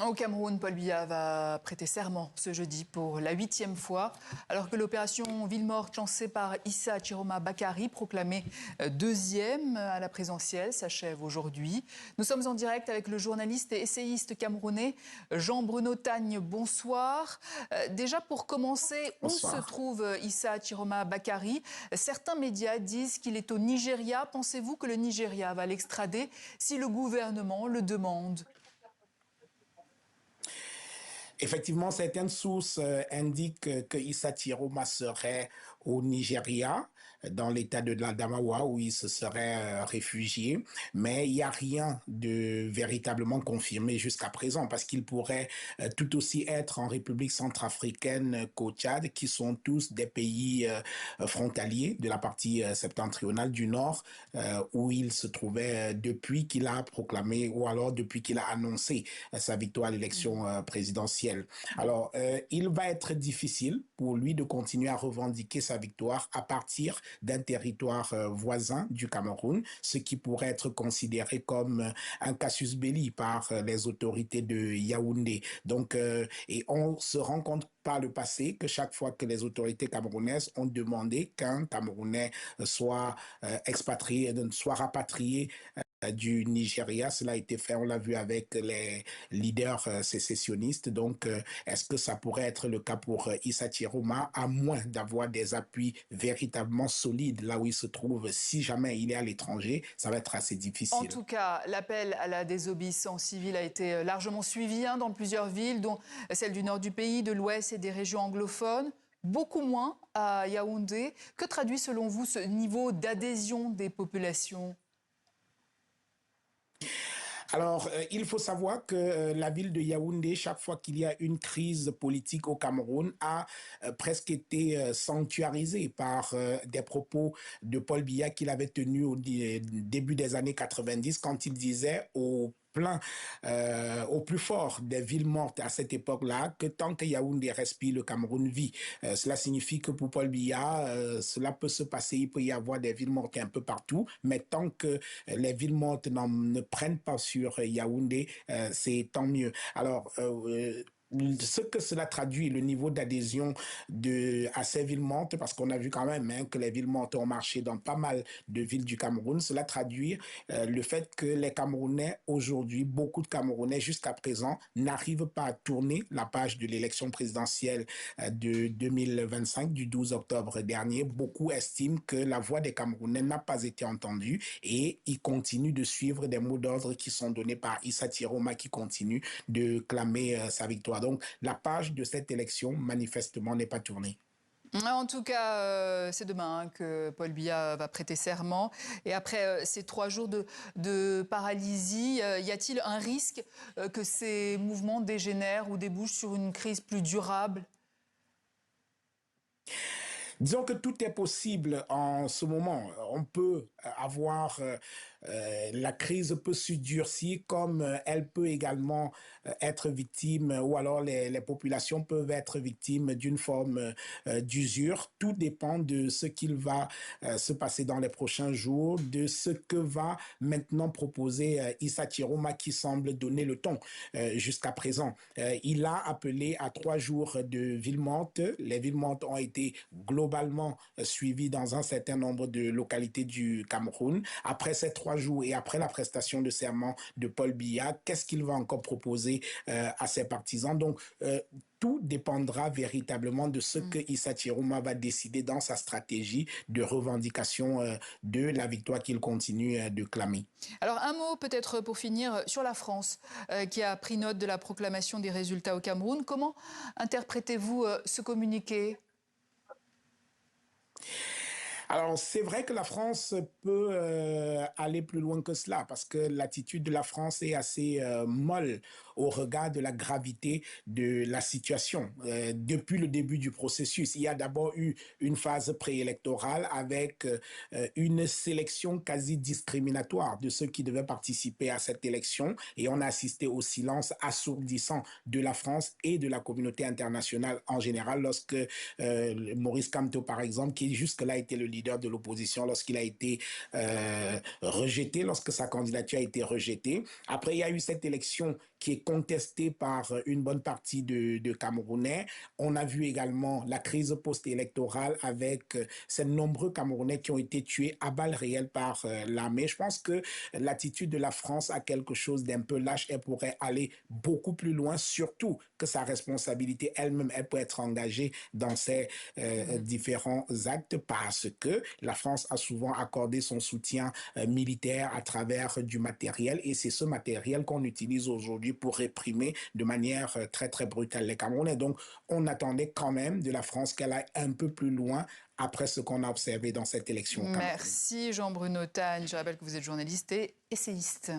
Au Cameroun, Paul Biya va prêter serment ce jeudi pour la 8e fois, alors que l'opération Ville morte lancée par Issa Chiroma Bakary, proclamée deuxième à la présidentielle, s'achève aujourd'hui. Nous sommes en direct avec le journaliste et essayiste camerounais Jean-Bruno Tagne. Bonsoir. Déjà pour commencer, où se Bonsoir. trouve Issa Chiroma Bakary? Certains médias disent qu'il est au Nigeria. Pensez-vous que le Nigeria va l'extrader si le gouvernement le demande? Effectivement, certaines sources indiquent que Issa Chiroma serait au Nigeria, dans l'état de l'Adamawa, où il se serait réfugié. Mais il n'y a rien de véritablement confirmé jusqu'à présent, parce qu'il pourrait tout aussi être en République centrafricaine qu'au Tchad, qui sont tous des pays frontaliers de la partie septentrionale du Nord, où il se trouvait depuis qu'il a proclamé, ou alors depuis qu'il a annoncé sa victoire à l'élection présidentielle. Alors, il va être difficile pour lui de continuer à revendiquer sa victoire à partir d'un territoire voisin du Cameroun, ce qui pourrait être considéré comme un casus belli par les autorités de Yaoundé. Donc, et on se rend compte par le passé que chaque fois que les autorités camerounaises ont demandé qu'un Camerounais soit expatrié, soit rapatrié du Nigeria. Cela a été fait, on l'a vu avec les leaders sécessionnistes. Donc, est-ce que ça pourrait être le cas pour Issa Chiroma, à moins d'avoir des appuis véritablement solides là où il se trouve? Si jamais il est à l'étranger, ça va être assez En difficile. tout cas, l'appel à la désobéissance civile a été largement suivi dans plusieurs villes, dont celle du nord du pays, de l'ouest et des régions anglophones. Beaucoup moins à Yaoundé. Que traduit selon vous ce niveau d'adhésion des populations? Alors, il faut savoir que la ville de Yaoundé, chaque fois qu'il y a une crise politique au Cameroun, a presque été sanctuarisée par des propos de Paul Biya qu'il avait tenus au début des années 90 quand il disait au plus fort des villes mortes à cette époque-là, que tant que Yaoundé respire, le Cameroun vit. Cela signifie que pour Paul Biya, cela peut se passer, il peut y avoir des villes mortes un peu partout, mais tant que les villes mortes ne prennent pas sur Yaoundé, c'est tant mieux. Alors, ce que cela traduit, le niveau d'adhésion à ces villes mortes, parce qu'on a vu quand même que les villes mortes ont marché dans pas mal de villes du Cameroun, cela traduit le fait que les Camerounais aujourd'hui, beaucoup de Camerounais jusqu'à présent, n'arrivent pas à tourner la page de l'élection présidentielle de 2025, du 12 octobre dernier. Beaucoup estiment que la voix des Camerounais n'a pas été entendue et ils continuent de suivre des mots d'ordre qui sont donnés par Issa Chiroma, qui continue de clamer sa victoire. Donc, la page de cette élection, manifestement, n'est pas tournée. En tout cas, c'est demain que Paul Biya va prêter serment. Et après ces 3 jours de paralysie, y a-t-il un risque que ces mouvements dégénèrent ou débouchent sur une crise plus durable? Disons que tout est possible en ce moment. On peut avoir la crise peut se durcir comme elle peut également être victime, ou alors les populations peuvent être victimes d'une forme d'usure. Tout dépend de ce qu'il va se passer dans les prochains jours, de ce que va maintenant proposer Issa Chiroma, qui semble donner le ton jusqu'à présent. Il a appelé à 3 jours de ville morte. Les villes mortes ont été globalement suivies dans un certain nombre de localités du Cameroun. Après ces 3 jours et après la prestation de serment de Paul Biya, qu'est-ce qu'il va encore proposer à ses partisans? Donc, tout dépendra véritablement de ce que Issa Chiroma va décider dans sa stratégie de revendication de la victoire qu'il continue de clamer. Alors un mot peut-être pour finir sur la France qui a pris note de la proclamation des résultats au Cameroun. Comment interprétez-vous ce communiqué? Alors, c'est vrai que la France peut aller plus loin que cela, parce que l'attitude de la France est assez molle au regard de la gravité de la situation. Depuis le début du processus, il y a d'abord eu une phase préélectorale avec une sélection quasi discriminatoire de ceux qui devaient participer à cette élection, et on a assisté au silence assourdissant de la France et de la communauté internationale en général lorsque Maurice Kamto, par exemple, qui jusque-là était le leader de l'opposition, lorsqu'il a été rejeté, lorsque sa candidature a été rejetée. Après, il y a eu cette élection qui est contesté par une bonne partie de Camerounais. On a vu également la crise post-électorale avec ces nombreux Camerounais qui ont été tués à balles réelles par l'armée. Je pense que l'attitude de la France a quelque chose d'un peu lâche. Elle pourrait aller beaucoup plus loin, surtout que sa responsabilité elle-même, elle peut être engagée dans ces différents actes parce que la France a souvent accordé son soutien militaire à travers du matériel et c'est ce matériel qu'on utilise aujourd'hui pour réprimer de manière très très brutale les Camerounais. Donc on attendait quand même de la France qu'elle aille un peu plus loin après ce qu'on a observé dans cette élection au Cameroun. Merci Jean-Bruno Tagne. Je rappelle que vous êtes journaliste et essayiste.